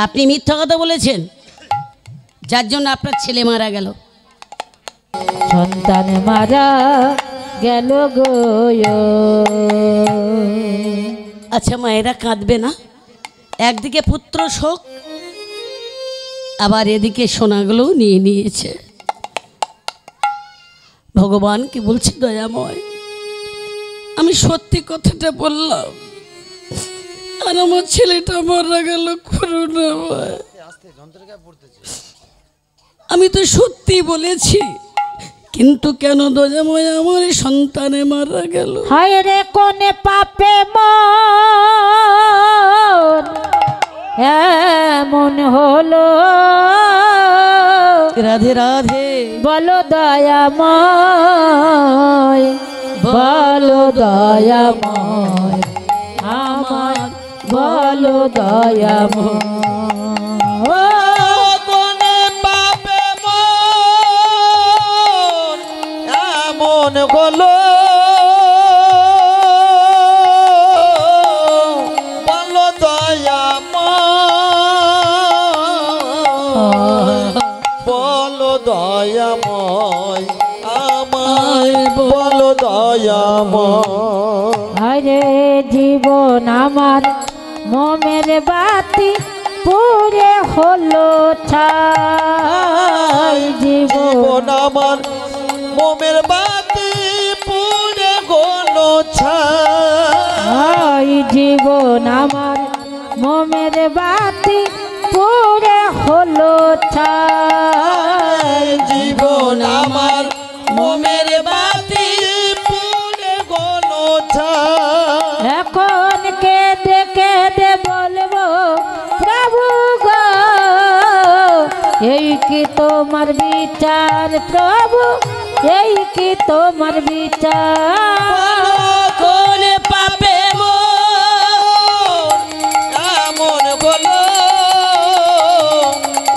আপনি মিথ্যা কথা বলেছেন, যার জন্য আপনার ছেলে মারা গেল। সন্তান মারা গেল গো। আচ্ছা মায়েরা কাঁদবে না, একদিকে পুত্র শোক, আবার এদিকে সোনাগুলো নিয়ে নিয়েছে। ভগবান কি বলছে, দয়াময় আমি সত্যি কথাটা বললাম, আর আমার ছেলেটা মারা গেল করুণাময়। আমি তো সত্যি বলেছি, কিন্তু কেন দয়াময় আমার সন্তানে মারা গেল? হায় রে কোনে পাপে মন এমন হলো, রাধে রাধে বলো দয়াময়, বলো দয়াময় আমার, বলো দয়াময়। কোনে পাপে মন এমন হলো, বলো দয়াময়, বলো দয়াময় আমায়, বলো দয়াময়। আরে জীবন আমার মোমের বাতি পুরে হলো ছাই, জীবন আমার মোমের বাতি পুরে হলো ছাই, জীবন আমার মোমের বাতি পুরে হলো ছাই, জীবন আমার মোমের বাতি পুরে হলো ছাই। এখন কেঁদে কেঁদে বলবো প্রভু গো, এই কি তোমার বিচার প্রভু, এই কি তোমার বিচার? কোনে পাপে মন এমন হলো,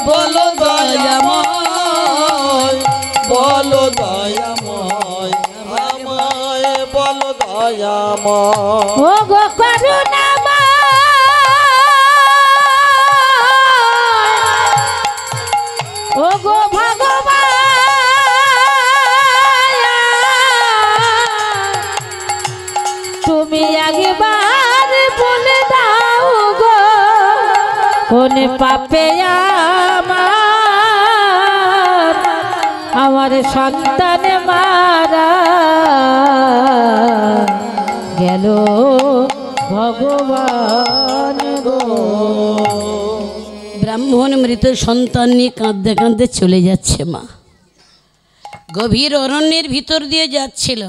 বলো দয়াময়, বলো দয়াময় আমায়, বলো দয়াময়। ও গো করুণাময়, ও গো ভগবান, তুমি একবার বলে দাও গো, কোন পাপে আমার আমার সন্তান মারা গেল ভগবান গো। ব্রাহ্মণ মৃত সন্তান নিয়ে কাঁদতে কাঁদতে চলে যাচ্ছে মা। গভীর অরণ্যের ভিতর দিয়ে যাচ্ছিল,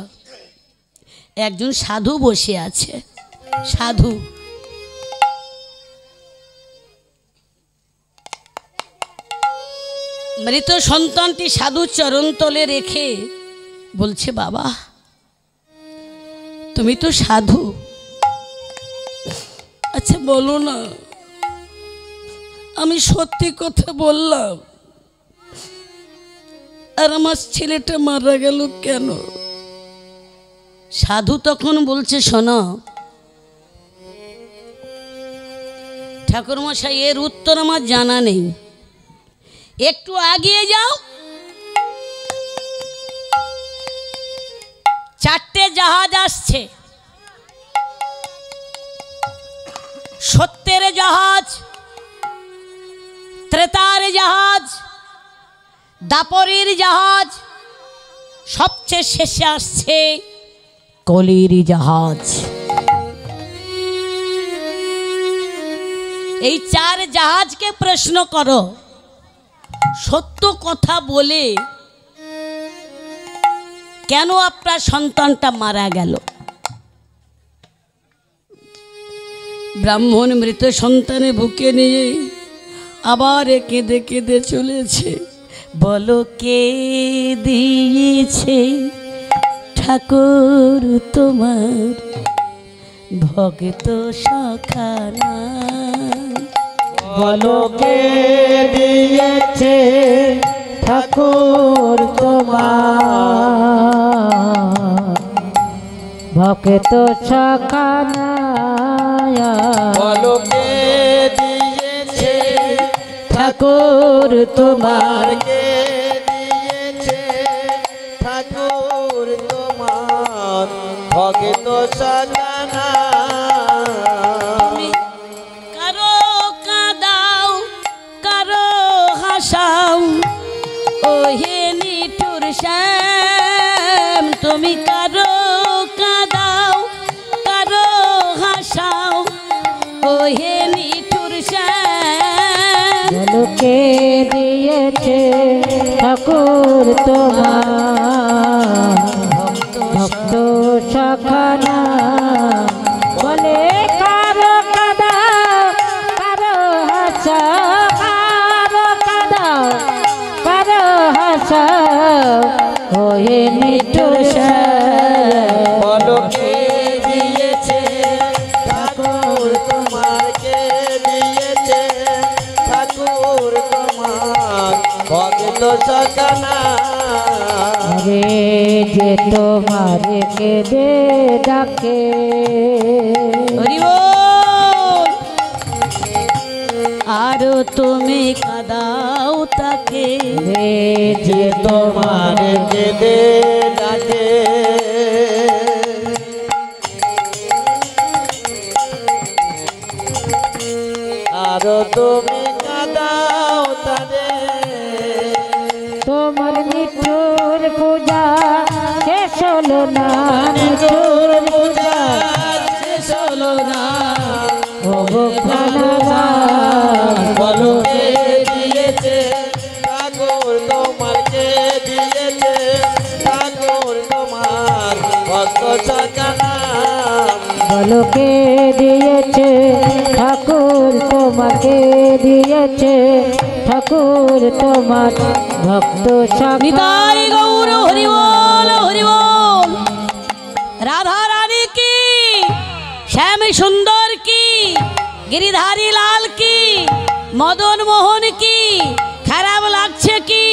একজন সাধু বসে আছে। সাধু মৃত সন্তানটি সাধু চরণতলে রেখে বলছে, বাবা তুমি তো সাধু, আচ্ছা বলো না, আমি সত্যি কথা বললাম আর আমার ছেলেটা মারা গেল কেন? সাধু তখন বলছে, শোনো ঠাকুরমশাই, এর উত্তর আমার জানা নেই, একটু এগিয়ে যাও, চারটে জাহাজ আসছে, সত্যের জাহাজ, ত্রেতার জাহাজ, দাপরের জাহাজ, সবচেয়ে শেষে আসছে কলির জাহাজ। এই চার জাহাজকে প্রশ্ন করো, সত্য কথা বলে কেন আপনার সন্তানটা মারা গেল? ব্রাহ্মণ মৃত সন্তানে বুকে নিয়ে আবার কেঁদে কেঁদে চলেছে। বলো কে দিয়েছে ঠাকুর তোমার ভক্ত সখানা? বলো কে দিয়েছে ঠাকুর তোমার ভক্ত সখানা? বলো কে দিয়েছে ঠাকুর তোমার কে দিয়েছে ঠাকুর তোমার ভক্ত সাজানা তুমি কারো কাদাও কারো হাসাও ও হে নিঠুর শ্যাম তুমি কারো কাদাও কারো হাসাও ও হে নিঠুর শ্যাম লোকে দিয়েছে ঠাকুর তোমার ভক্ত সখানা বলে কারো কাদাও কারো হাসাও কারো কাদাও কারো হাসাও ওহে নিঠুর শ্যাম বলো কে দিয়েছে ঠাকুর তোমার কে দিয়েছে ঠাকুর তোমার ভক্ত সাজানা রে যে তোমারে কেঁদে ডাকে হরি বল। আরো তুমি কাদাও তাকে রে যে তোমার কেঁদে ডাকে আরো তুমি কাঁদাও তাদের তোমার নিঠুর পূজা শেষ হলো না নিঠুর পূজা শেষ হলো না ও গো প্রাণনাথ বলো কে দিয়েছে ঠাকুর তোমার কে দিয়েছে ঠাকুর তোমার ভক্ত সাজানা বলো কে দিয়েছে ঠাকুর তোমাকে দিয়েছে ঠাকুর তোমার ভক্ত নিতাই সখা গৌর হরি বল হরি বল। রাধা রানী কি শ্যাম সুন্দর কি গিরিধারী লাল কি মদন মোহন কি খারাপ লাগছে কি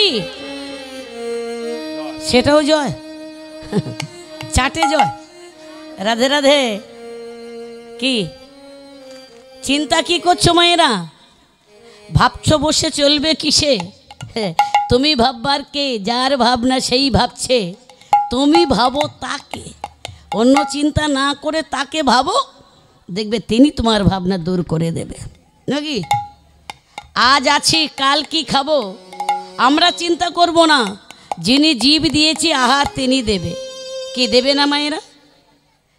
সেটাও জয় চাটে জয় রাধে রাধে কি চিন্তা কি করছো মায়েরা ভাবছো বসে চলবে কিসে তুমি ভাববার কে যার ভাবনা সেই ভাবছে তুমি ভাবো তাকে অন্য চিন্তা না করে তাকে ভাবো দেখবে তিনি তোমার ভাবনা দূর করে দেবে নাকি আজ আছি কাল কি খাবো আমরা চিন্তা করব না যিনি জীব দিয়েছি আহার তিনি দেবে কি দেবে না মায়েরা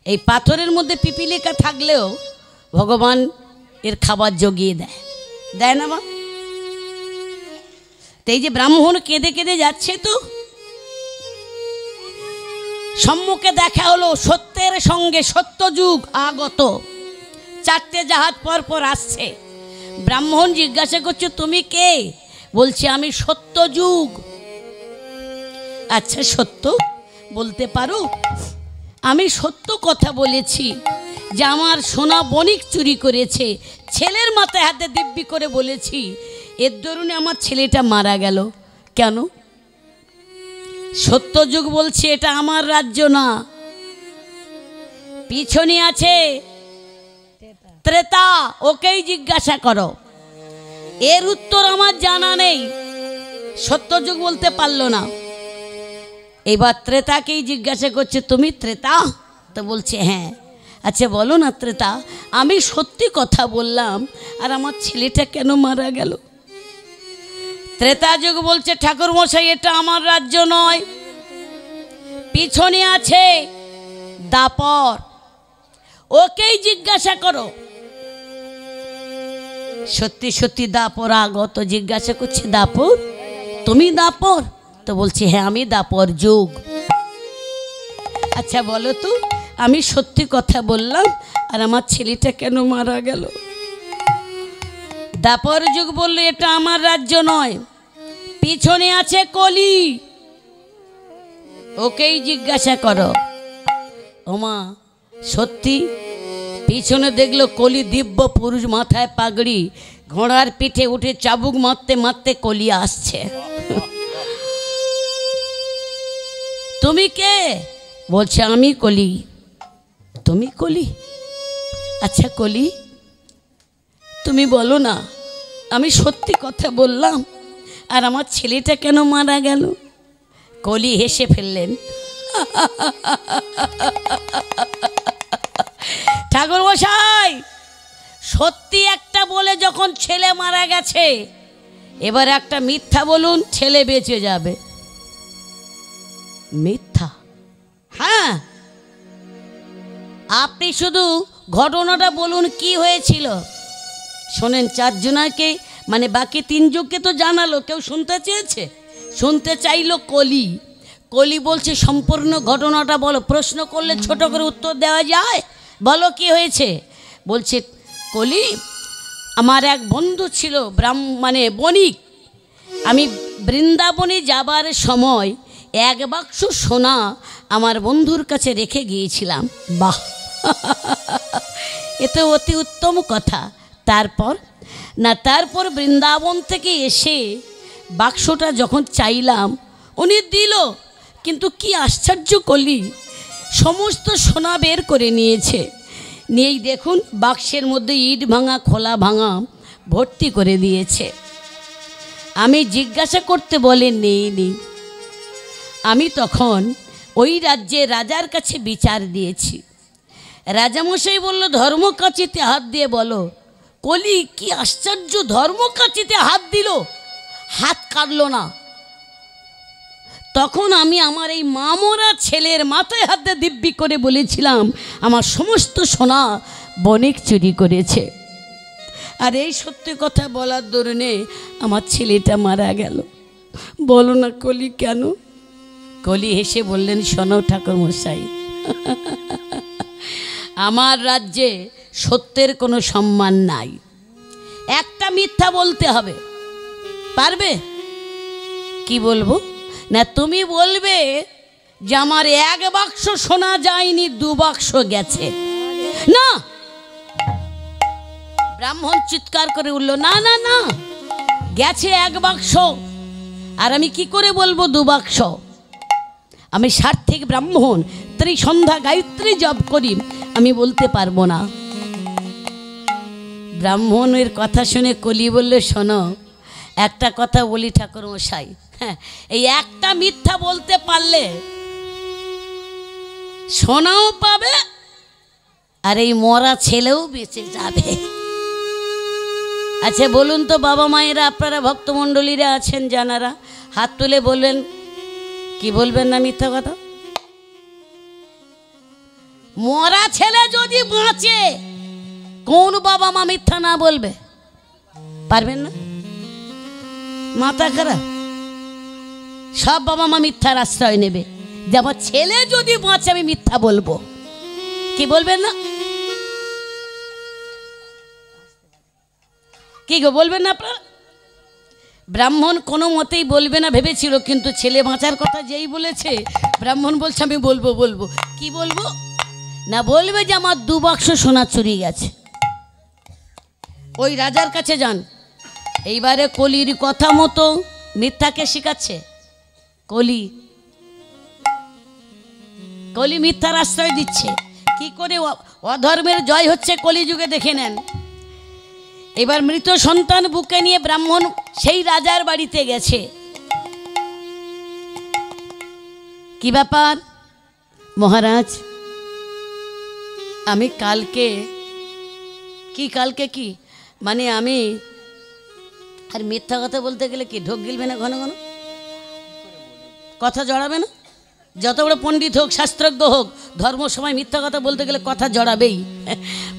এই পাথরের মধ্যে পিপিলিকা থাকলেও ভগবান এর খাবার জগিয়ে দেয় দেয় না মা তো এই যে ব্রাহ্মণ কেঁদে কেঁদে যাচ্ছে তো সম্মুখে দেখা হলো সত্যের সঙ্গে সত্যযুগ আগত চারটে জাহাজ পর পর আসছে ব্রাহ্মণ জিজ্ঞাসা করছে তুমি কে বলছে আমি সত্যযুগ আচ্ছা সত্য বলতে পারো আমি সত্য কথা বলেছি যে আমার সোনা বণিক চুরি করেছে ছেলের মাথায় হাতে দিব্যি করে বলেছি এর দরুনে আমার ছেলেটা মারা গেল কেন সত্যযুগ বলছে এটা আমার রাজ্য না পিছনে আছে ত্রেতা ওকেই জিজ্ঞাসা করো এর উত্তর আমার জানা নেই সত্যযুগ বলতে পারলো না এবার ত্রেতাকেই জিজ্ঞাসা করছে তুমি ত্রেতা তো বলছে হ্যাঁ আচ্ছা বলো না ত্রেতা আমি সত্যি কথা বললাম আর আমার ছেলেটা কেন মারা গেল ত্রেতা যুগ বলছে ঠাকুর মশাই এটা আমার রাজ্য নয় পিছনে আছে দাপর ওকেই জিজ্ঞাসা করো সত্যি সত্যি দাপর আগত জিজ্ঞাসা করছে দাপর তুমি দাপর তো বলছি হ্যাঁ আমি দাপর যুগ আচ্ছা বলো তো আমি সত্যি কথা বললাম আর আমার ছেলেটা কেন মারা গেল দাপর যুগ বললে এটা আমার রাজ্য নয় পিছনে আছে কলি ওকেই জিজ্ঞাসা করো ওমা সত্যি পিছনে দেখলো কলি দিব্য পুরুষ মাথায় পাগড়ি ঘোড়ার পিঠে উঠে চাবুক মারতে মারতে কলি আসছে তুমি কে বলছে আমি কলি তুমি কলি আচ্ছা কলি তুমি বলো না আমি সত্যি কথা বললাম, আর আমার ছেলেটা কেন মারা গেল? কলি হেসে ফেললেন। ঠাকুর মশাই, সত্যি একটা বলে যখন ছেলে মারা গেছে, এবার একটা মিথ্যা বলুন, ছেলে বেঁচে যাবে। মিথ্যা? হ্যাঁ, আপনি শুধু ঘটনাটা বলুন কি হয়েছিল। শোনেন, চারজনাকে মানে বাকি তিনজনকে তো জানালো, কেউ শুনতে চেয়েছে? শুনতে চাইলো কলি। কলি বলছে সম্পূর্ণ ঘটনাটা বলো। প্রশ্ন করলে ছোট করে উত্তর দেওয়া যায়, বলো কি হয়েছে। বলছে কলি, আমার এক বন্ধু ছিল মানে বণিক। আমি বৃন্দাবনে যাবার সময় এক বাক্স সোনা আমার বন্ধুর কাছে রেখে গিয়েছিলাম। বাহ, এ তো অতি উত্তম কথা। তারপর বৃন্দাবন থেকে এসে বাক্সটা যখন চাইলাম, উনি দিল। কিন্তু কি আশ্চর্য কলি, সমস্ত সোনা বের করে নিয়েছে। নিয়েই দেখুন বাক্সের মধ্যে ইট ভাঙা খোলা ভাঙা ভর্তি করে দিয়েছে। আমি জিজ্ঞাসা করতে বলে নেই। আমি তখন ওই রাজ্যে রাজার কাছে বিচার দিয়েছি। রাজামশাই বলল, ধর্মকাচিতে হাত দিয়ে বলো। কলি, কি আশ্চর্য, ধর্মকাচিতে হাত দিল, হাত কাটলো না। তখন আমি আমার এই মামরা ছেলের মাথায় হাতে দিব্যি করে বলেছিলাম, আমার সমস্ত সোনা বণিক চুরি করেছে। আর এই সত্যি কথা বলার দরুনে আমার ছেলেটা মারা গেল। বলো না কলি, কেন? কলি হেসে বললেন, শোনো ঠাকুর মশাই, আমার রাজ্যে সত্যের কোনো সম্মান নাই। একটা মিথ্যা বলতে হবে, পারবে? কি বলবো? না তুমি বলবে যে আমার এক বাক্স সোনা যায়নি, 2 বাক্স গেছে। না, ব্রাহ্মণ চিৎকার করে উঠল, না না না, গেছে 1 বাক্স। আর আমি কি করে বলবো 2 বাক্স? আমি সার্থিক ব্রাহ্মণ, ত্রিসন্ধ্যা গায়ত্রী জপ করি, আমি বলতে পারবো না। ব্রাহ্মণের কথা শুনে কলি বললে, শোনো একটা কথা বলি ঠাকুর মশাই, হ্যাঁ, এই একটা মিথ্যা বলতে পারলে সোনাও পাবে আর এই মরা ছেলেও বেঁচে যাবে। আচ্ছা বলুন তো বাবা মায়েরা, আপনারা ভক্তমণ্ডলীরা আছেন জানারা, হাত তুলে বলবেন, কি বলবেন না মিথ্যা কথা? মরা ছেলে যদি বাঁচে, কোন বাবা মা মিথ্যা না বলবে? পারবেন না? মাথা খারাপ? সব বাবা মা মিথ্যার আশ্রয় নেবে। যে আমার ছেলে যদি বাঁচে আমি মিথ্যা বলবো, কি বলবেন না? কি গো, বলবেন না আপনারা? ব্রাহ্মণ কোনো মতেই বলবে না ভেবেছিল, কিন্তু ছেলে বাঁচার কথা যেই বলেছে, ব্রাহ্মণ বলছে আমি বলবো। কি বলবো? না, বলবে যে আমার 2 বাক্স সোনা চুরি গেছে। ওই রাজার কাছে যান। এইবারে কলির কথা মতো মিথ্যাকে শিখাচ্ছে। কলি মিথ্যার আশ্রয় দিচ্ছে। কি করে অধর্মের জয় হচ্ছে কলিযুগে দেখে নেন। এবার মৃত সন্তান বুকে নিয়ে ব্রাহ্মণ সেই রাজার বাড়িতে গেছে। কি ব্যাপার মহারাজ, আমি কালকে কি মানে আমি আর মিথ্যা কথা বলতে গেলে কি ঢোক গিলবে না? ঘন ঘন কথা জড়াবে না? যত বড় পণ্ডিত হোক, শাস্ত্রজ্ঞ হোক, ধর্ম সময় মিথ্যা কথা বলতে গেলে কথা জড়াবেই।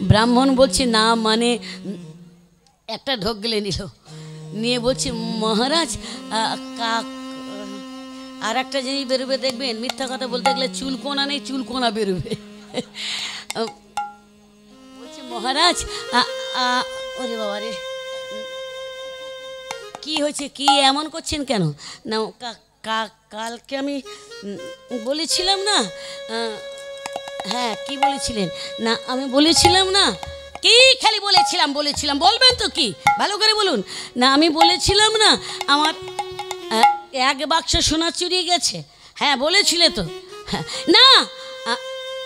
ব্রাহ্মণ বলছে না, মানে একটা ঢোক গিলে নিল, নিয়ে বলছে মহারাজ আর একটা জিনিস বেরোবে দেখবেন, মিথ্যা কথা বলতে গেলে চুলকোনা নেই, চুলকোনা বেরোবে। বলছে মহারাজ ওরে বাবা রে, কি হয়েছে, কি এমন করছেন কেন? না কালকে আমি বলেছিলাম না, হ্যাঁ কি বলেছিলেন? না আমি বলেছিলাম না, কি খালি বলেছিলাম বলবেন তো, কি ভালো করে বলুন না। আমি বলেছিলাম না আমার 1 বাক্স সোনা চুরি গেছে। হ্যাঁ বলেছিলে তো। না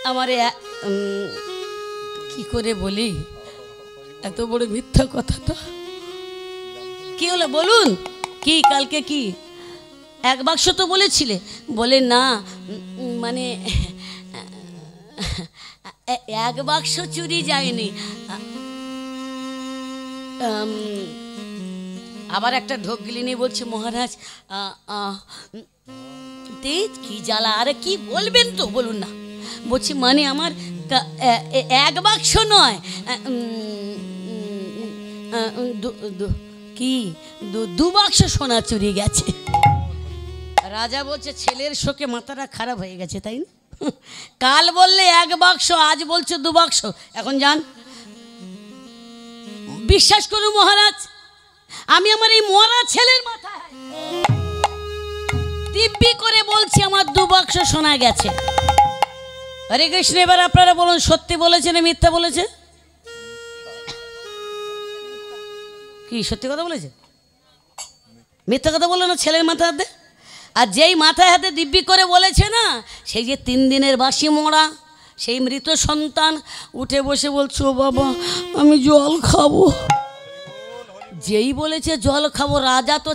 আমার কি করে বলি, এত বড় মিথ্যা কথা তো কি হলো বলুন, কি কালকে কি এক বাক্স তো বলেছিলে? বলে না মানে এক বাক্স চুরি যায়নি, আবার একটা ঢোক গিলি নিয়ে বলছে মহারাজ তেজ কি জ্বালা, আরে কি বলবেন তো বলুন না। বলছি মানে আমার এক বাক্স নয়, কি দু বাক্স সোনা চুরি গেছে। রাজা বলছে ছেলের শোকে মাথাটা খারাপ হয়ে গেছে তাই না? কাল বললে এক বাক্স, আজ বলছে দু বাক্স, এখন যান। বিশ্বাস করুন মহারাজ, আমি আমার এই মরা ছেলের মাথায় দিব্যি করে বলছি আমার দু বাক্স সোনা গেছে। হরে কৃষ্ণ, এবার আপনারা বলুন সত্যি বলেছে না মিথ্যা বলেছে? কি সত্যি কথা বলেছে? মিথ্যা কথা বললো না ছেলের মাথায় হাতে? আর যেই মাথায় হাতে দিব্যি করে বলেছে না, সেই যে 3 দিনের বাসি মরা সেই মৃত সন্তান উঠে বসে বলছো বাবা আমি জল খাবো। যেই বলেছে জল খাবো, রাজা তো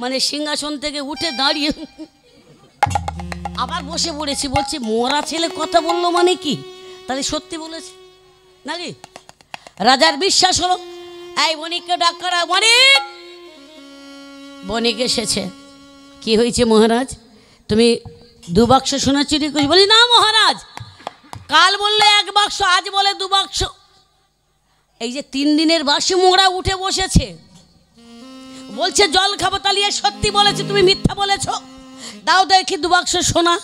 মানে সিংহাসন থেকে উঠে দাঁড়িয়ে আবার বসে পড়েছি, বলছি মরা ছেলে কথা বললো মানে কি, তাহলে সত্যি বলেছে নাকি? রাজার বিশ্বাস হলো। এই বণিককে ডাক করা, বণিক। বণিক এসেছে। কি হয়েছে মহারাজ, তুমি দু বাক্স সোনা চুরি করি? বলি না মহারাজ, কাল বললে এক বাক্স, আজ বলে দু বাক্স। এই যে 3 দিনের বাসি মোড়া উঠে বসেছে, বলছে জল খাবো, তাহলে সত্যি বলেছে, তুমি মিথ্যা বলেছ। দাও দেখি দু বাক্স সোনা।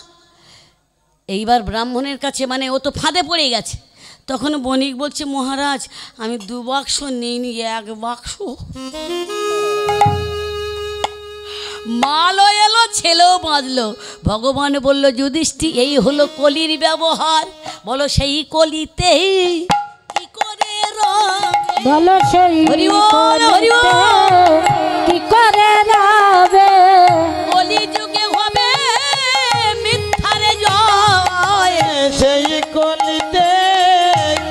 এইবার ব্রাহ্মণের কাছে মানে ও তো ফাঁদে পড়ে গেছে। তখন বণিক বলছে মহারাজ আমি দু বাক্স নিইনি, এক বাক্স। মালও এলো ছেলেও বাঁধলো। ভগবান বলল যুধিষ্ঠির এই হলো কলির ব্যবহার, বলো সেই কলিতে কি করে বলো সেই হরি বল, হরি বল। কি করে রবে, কলি যুগে হবে মিথ্যারে জয়, সেই কলিতে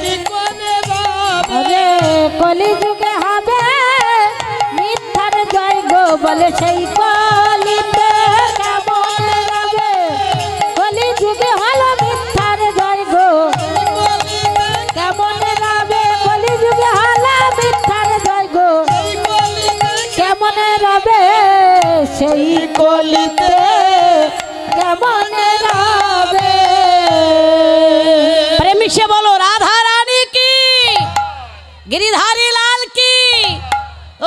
কি করে আরে কলি যুগে হবে মিথ্যার জয় গো, বলে সেই কলিতে কেমন রবে। কলি যুগে হলো মিথ্যার জয় গো, কেমন রবে। কলি যুগে হলো মিথ্যার জয় গো, কেমন রবে। সেই কলিতে কেমন রবে। প্রেমী সে বলো রাধা রানী কি, গিরিধারী লাল কি।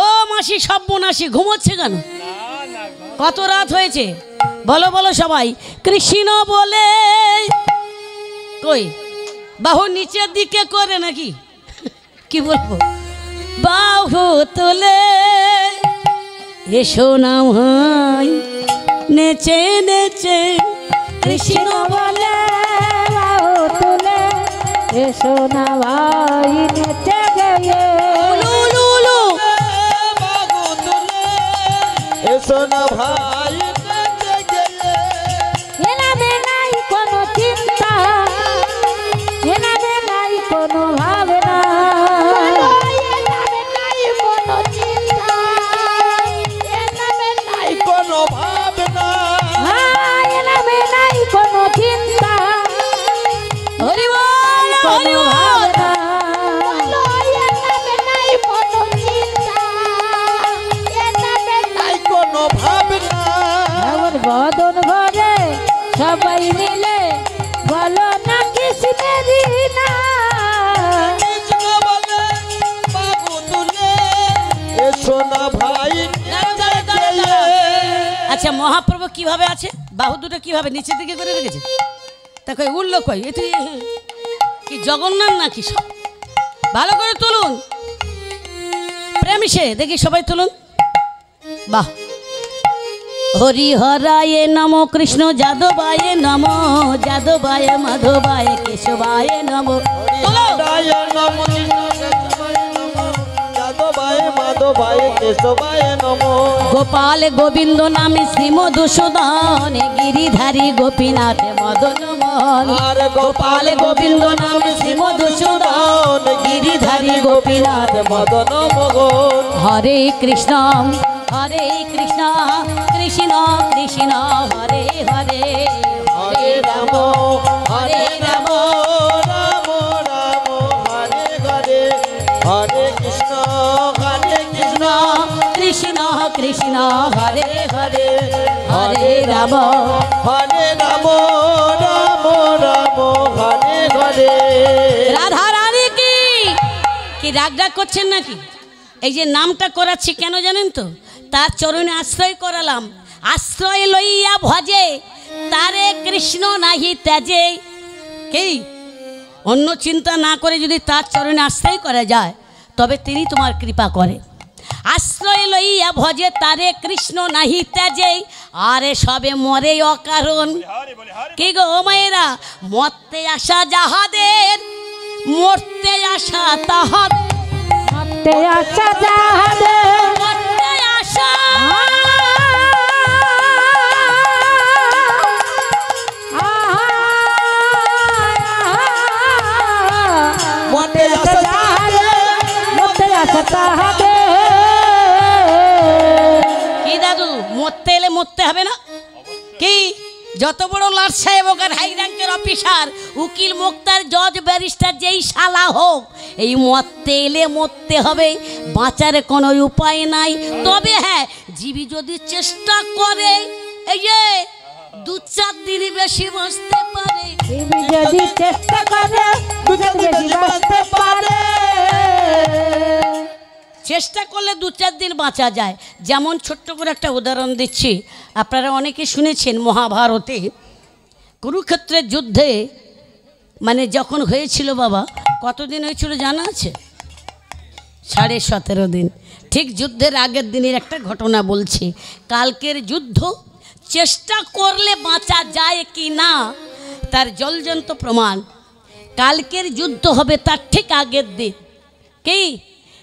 ও মাসি সর্বনাশী ঘুমোচ্ছে কেন? কত রাত হয়েছে বলো বলো সবাই। কৃষ্ণ বলে কই বাহু নিচের দিকে করে নাকি কি বলবো, বাহু তোলে এসো না ভাই নেচে নেচে। কৃষ্ণ বলে বাহু তুলে এসো না ভাই নেচে গিয়ে। উলু উলু উলু। বাবু তুলে এসো না ভাই নেচে গেলে। এনাবে নাই কোনো চিন্তা, এনাবে নাই কোনো ভাবনা, এনাবে নাই কোনো চিন্তা, এনাবে নাই কোনো ভাবনা এনাবে নাই কোনো চিন্তা, হরি বল হরি কোনো বল। ভাবনা, এনাবে নাই কোনো চিন্তা, এনাবে নাই কোনো ভাবনা। আমার বদন ভরে সবাই মিলে বলো না কৃষ্ণেরই না। কৃষ্ণ বলে বাবু তুলে এসো না ভাই নেচে গেলে। আচ্ছা মহাপ্রভু কিভাবে আছে, বাহু দুটো কিভাবে নিচের দিকে করে রেখেছে? তা কই উঠলো কই, এ তুই কি জগন্নাথ নাকি? সব ভালো করে তুলুন প্রেমিসে দেখি সবাই তুলুন। বাহ। হরি হরায়ে নম, কৃষ্ণ যাদবায়ে নম, যাদবায় মাধবায় কেশবায় নম। হরিহরায় নমঃ, কৃষ্ণকেশবায় নমঃ, যাদবায় মাধবায় কেশবায় নমঃ। গোপাল গোবিন্দ নামে শ্রী মধুসূদন, গিরিধারী গোপীনাথ মদন মোহন। নন্দন আর গোপাল গোবিন্দ নাম শ্রী মধুসূদন গিরিধারী গোপীনাথ মদন মোহন হরে কৃষ্ণ কৃষ্ণ কৃষ্ণ হরে হরে হরে রাম হরে রাম রাম রাম হরে হরে হরে কৃষ্ণ কৃষ্ণ কৃষ্ণ হরে হরে হরে রাম হরে রাম রাম রাম হরে হরে রাধা রানী কি রাগ করছেন নাকি? এই যে নামটা করাচ্ছি কেন জানেন তো? তার চরণে আশ্রয় করালাম। আশ্রয় লইয়া ভজে তারে কৃষ্ণ নাহি ত্যাজে। কি অন্য চিন্তা না করে যদি তার চরণে আশ্রয় করা যায় তবে তিনি তোমার কৃপা করে। আশ্রয় লইয়া ভজে তারে কৃষ্ণ নাহি ত্যাজে, আরে সবে মরে অকারণ। কি গো মায়েরা, মরতে আসা যাহাদের মরতে আসা তাহাদের মরতে আসা যাহাদের মরতে আসা মরতে আসা যাহাদের মরতে আসা তাহাদের। কি দাদু, মরতে এলে মরতে হবে না? কি যত বড় লর্ড সাহেব হোক আর হাই র্যাঙ্কের অফিসার, উকিল, মুক্তার, জজ, ব্যারিস্টার যেই শালা হোক, এই মরতে এলে মরতে হবে, বাঁচার কোনো উপায় নাই। তবে হ্যাঁ, জীবী যদি চেষ্টা করে এই যে 2-4 দিন বেশি বাঁচতে পারে। জীবী যদি চেষ্টা করে বেশি বাঁচতে পারে। চেষ্টা করলে 2-4 দিন বাঁচা যায়। যেমন ছোট্ট করে একটা উদাহরণ দিচ্ছি, আপনারা অনেকে শুনেছেন মহাভারতে কুরুক্ষেত্রের যুদ্ধে মানে যখন হয়েছিল বাবা, কতদিন হয়েছিল জানা আছে? 17.5 দিন। ঠিক যুদ্ধের আগের দিনের একটা ঘটনা বলছি। কালকের যুদ্ধ চেষ্টা করলে বাঁচা যায় কি না তার জলজন্ত প্রমাণ। কালকের যুদ্ধ হবে তার ঠিক আগের দিন। কি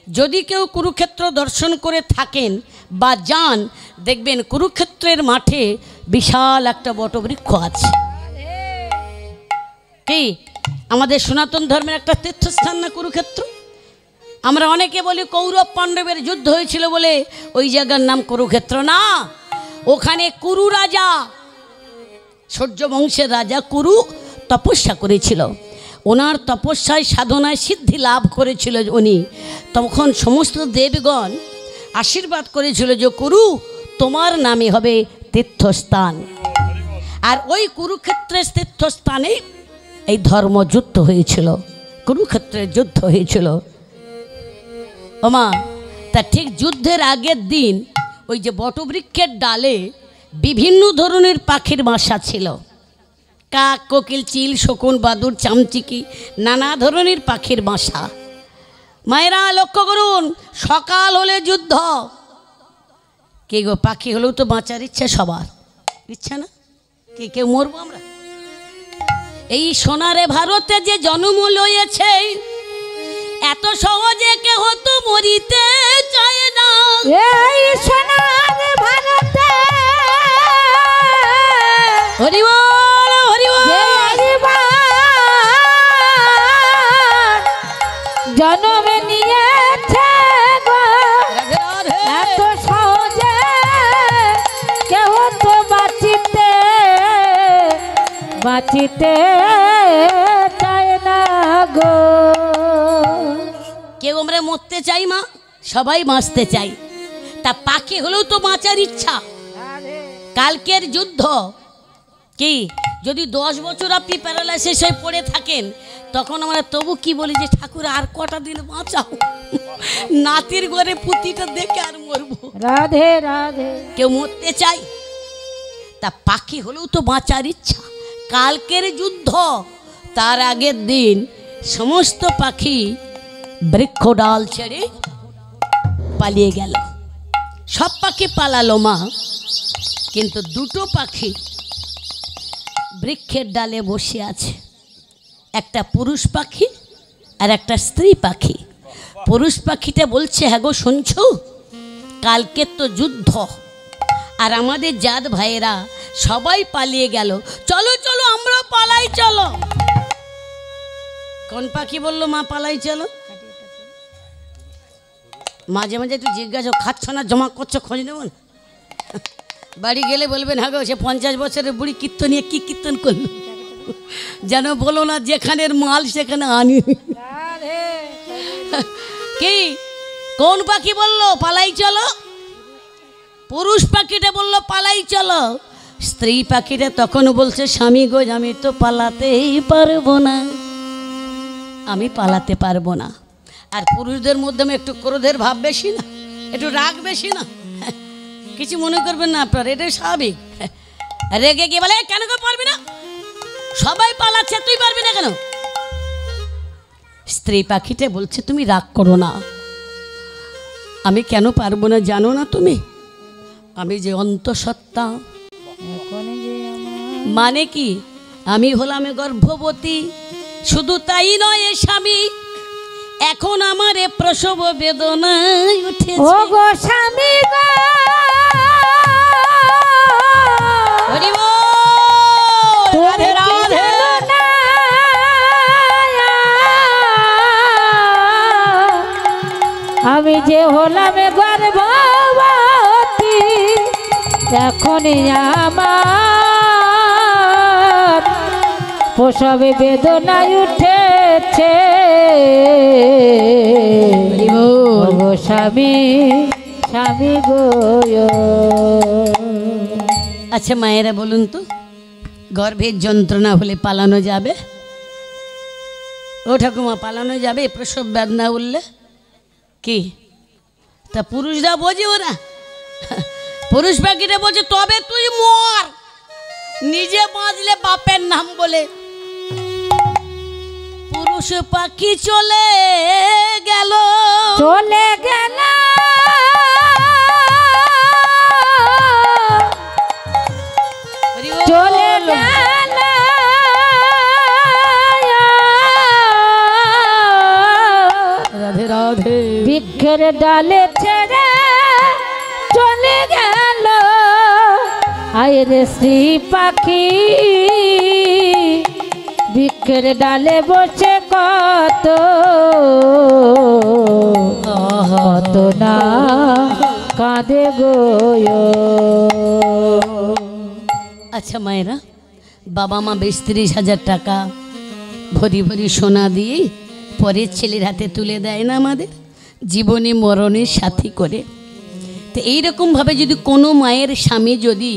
যদি কেউ কুরুক্ষেত্র দর্শন করে থাকেন বা যান, দেখবেন কুরুক্ষেত্রের মাঠে বিশাল একটা বটবৃক্ষ আছে। কি আমাদের সনাতন ধর্মের একটা তীর্থস্থান না কুরুক্ষেত্র? আমরা অনেকে বলি কৌরব পাণ্ডবের যুদ্ধ হয়েছিল বলে ওই জায়গার নাম কুরুক্ষেত্র। না, ওখানে কুরু রাজা, সূর্য বংশের রাজা কুরু তপস্যা করেছিল। ওনার তপস্যায় সাধনায় সিদ্ধি লাভ করেছিল উনি। তখন সমস্ত দেবগণ আশীর্বাদ করেছিল যে কুরু তোমার নামে হবে তীর্থস্থান। আর ওই কুরুক্ষেত্রের তীর্থস্থানে এই ধর্মযুদ্ধ হয়েছিল, কুরুক্ষেত্রের যুদ্ধ হয়েছিল। ওমা, তা ঠিক যুদ্ধের আগের দিন ওই যে বটবৃক্ষের ডালে বিভিন্ন ধরনের পাখির বাসা ছিল। কাক, কোকিল, চিল, শকুন, বাদুড়, চামচিকি, নানা ধরনের পাখির বাসা। মায়েরা লক্ষ্য করুন, সকাল হলে যুদ্ধ। কে গো, পাখি হলেও তো বাঁচার ইচ্ছা সবার, ইচ্ছা না? কে কেউ মরবো আমরা? এই সোনারে ভারতে যে জন্ম লয়েছে, এত সহজে কেহ তো মরিতে চায় না। এই সোনার ভারতে হরি বল, হরি বল। জন্ম নিয়েছে গো, এত সহজে কেহ তো বাঁচিতে চায় না গো। কেউ আমরা মরতে চাই মা, সবাই বাঁচতে চাই। তা পাখি হলেও তো বাঁচার ইচ্ছা। কালকের যুদ্ধ কি যদি 10 বছর আপনি প্যারালাইসিস হয়ে পড়ে থাকেন, তখন আমরা তবু কি বলি যে ঠাকুর আর কটা দিন বাঁচাও, নাতির ঘরে পুতিটা দেখে আর মরবো। রাধে রাধে। কেউ মরতে চাই? তা পাখি হলেও তো বাঁচার ইচ্ছা। কালকের যুদ্ধ তার আগের দিন সমস্ত পাখি বৃক্ষ ডাল ছেড়ে পালিয়ে গেল। সব পাখি পালালো মা, কিন্তু দুটো পাখি বৃক্ষের ডালে বসে আছে। একটা পুরুষ পাখি আর একটা স্ত্রী পাখি। পুরুষ পাখিটা বলছে, হ্যাঁ গো শুনছো, কালকের তো যুদ্ধ, আর আমাদের জাত ভাইয়েরা সবাই পালিয়ে গেল। চলো চলো আমরা পালাই চলো। কোন পাখি বললো মা পালাই চলো? মাঝে মাঝে একটু জিজ্ঞাসা খাচ্ছ না জমা করছো খোঁজ নেব না। বাড়ি গেলে বলবেন হ্যাঁ গো সে 50 বছরের বুড়ি কীর্তন নিয়ে কী কীর্তন করলো, যেন বলো না যেখানের মাল সেখানে আনি। কি কোন পাখি বললো পালাই চলো? পুরুষ পাখিটা বললো পালাই চলো। স্ত্রী পাখিটা তখন বলছে স্বামী গো আমি তো পালাতেই পারবো না, আমি পালাতে পারবো না। আর পুরুষদের মধ্যে একটু ক্রোধের ভাব বেশি না, একটু রাগ বেশি না, কিছু মনে করবেন না আপনার, এটাই স্বাভাবিক। রেগে গিয়ে বলে কেন কেউ পারবি না, সবাই পালাচ্ছে তুই পারবি না কেন? স্ত্রী পাখিটা বলছে তুমি রাগ করো না, আমি কেন পারবো না জানো না তুমি? আমি যে অন্তঃসত্ত্বা, মানে কি আমি হলাম গর্ভবতী। শুধু তাই নয় স্বামী, এখন আমার প্রসব বেদনায় উঠেছে। ও গো স্বামী গো, হরি বল, রাধে রাধে। আমি যে হলাম গর্ভবতী, এখনই আমার প্রসবে বেদনায় উঠেছে। ও গো স্বামী, স্বামী গো। আচ্ছা মায়েরা বলুন তো, গর্ভের যন্ত্রণা হলে পালানো যাবে? ও ঠাকুমা পালানো যাবে প্রসব বেদনা উঠলে? কি তা পুরুষরা বোঝে ওরা? পুরুষ পাখিটা বলছে তবে তুই মর, নিজে বাঁচলে বাপের নাম বলে। পুরুষ পাখি চলে গেল, চলে গেল, চলে গেল, রাধে রাধে। বৃক্ষের ডালে ছেড়ে চলে গেল, আয় রে শ্রী পাখি, বৃক্ষের ডালে বসে কত কত না কাঁদে গো। আচ্ছা মায়েরা, বাবা মা 20-30 হাজার টাকা ভরি ভরি সোনা দিয়ে পরের ছেলের হাতে তুলে দেয় না আমাদের জীবনে মরণের সাথী করে। তো এইরকমভাবে যদি কোনো মায়ের স্বামী যদি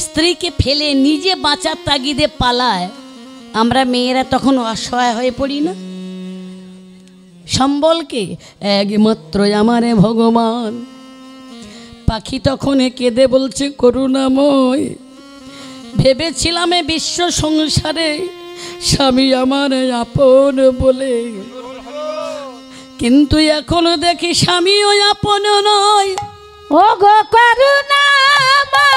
স্ত্রীকে ফেলে নিজে বাঁচার তাগিদে পালায়, আমরা মেয়েরা তখন অসহায় হয়ে পড়ি না? সম্বলকে একমাত্র আমারে ভগবান। পাখি তখন কেঁদে বলছে করুণাময়, ভেবেছিলাম বিশ্ব সংসারে স্বামী আমার আপন বলে, কিন্তু এখনো দেখি স্বামীও আপন নয়। ও গো করুণাময়,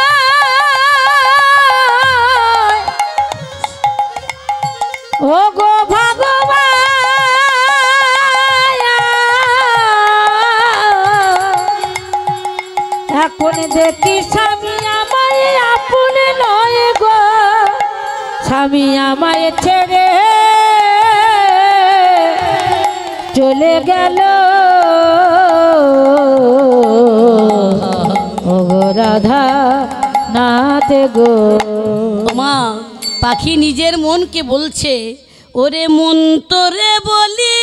ও গো ভগবান, এখন দেখি স্বামী আমায় আপন নয় গো, স্বামী আমায় ছেড়ে চলে গেল। ও গো রাধা নাথ গো। মা পাখি নিজের মনকে বলছে, ওরে মন তোরে বলি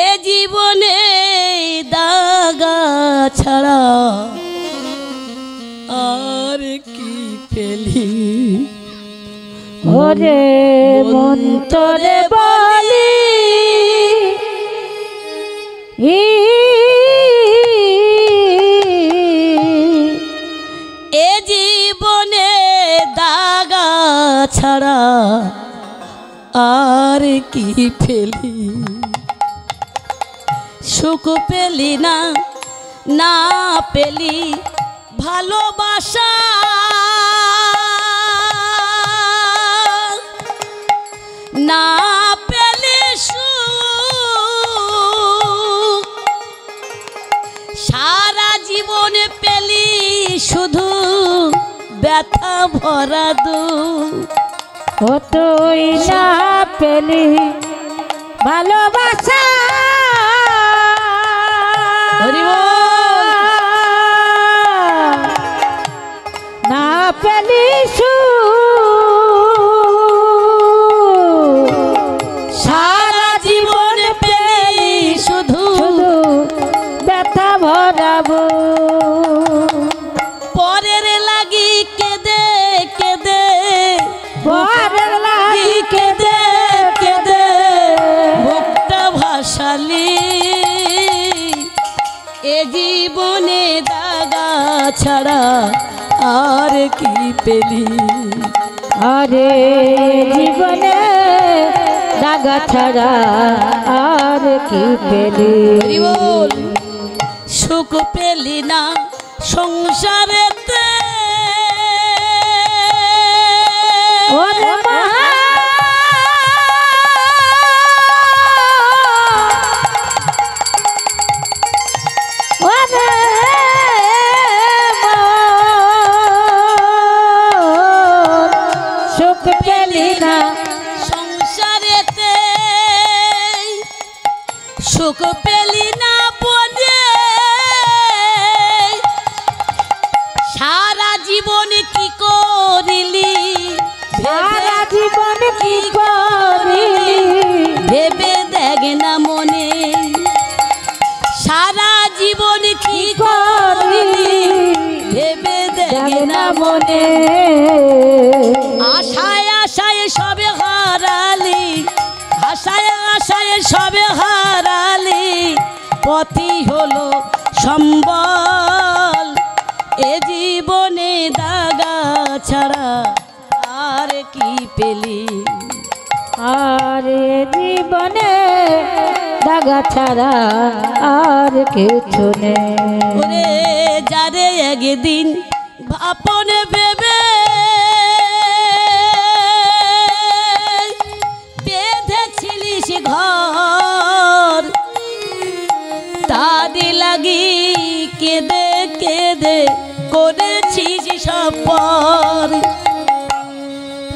এ জীবনে দাগা ছাড়া আর কি পেলি। ওরে মন তোরে বলি এ জীবনে দাগা ছাড়া আর কি পেলি। সুখ পেলি না, না পেলি ভালোবাসা, না পেলি সুখ ব্যথা ভরা দু ও তুই না পেলি ভালোবাসা হরি বল। না পেলি সারা জীবন পেলি শুধু শুধু ব্যথা ভরাবো পরের লাগি কেঁদে কেঁদে পরের লাগি কেঁদে কেঁদে বুকটা ভাসালি এ জীবনে দাগা ছাড়া আর কি পেলি আরে জীবনে দাগা ছাড়া আর কি পেলি হরি বল। সুখ পেলি না সংসারেতে ওরে মা ওরে মা সুখ পেলি না সংসারেতে সুখ পেলি না বলে সারা জীবন কি করিলি সারা জীবন কি করিলি ভেবে দেখ না মনে সারা জীবন কি করিলি ভেবে দেখ না মনে আশায় আশায় সবে হারালি আশায় আশায় সবে হারালি পথই হলো সম্বল এ জীবনে দাগা ছাড়া আর কি পেলি আর জীবনে দাগা ছাড়া আর কিছু নেই ওরে যারে একদিন আপন ভেবে বেঁধেছিলিস ঘর তারি লাগি কেঁদে কেঁদে করেছিস সপর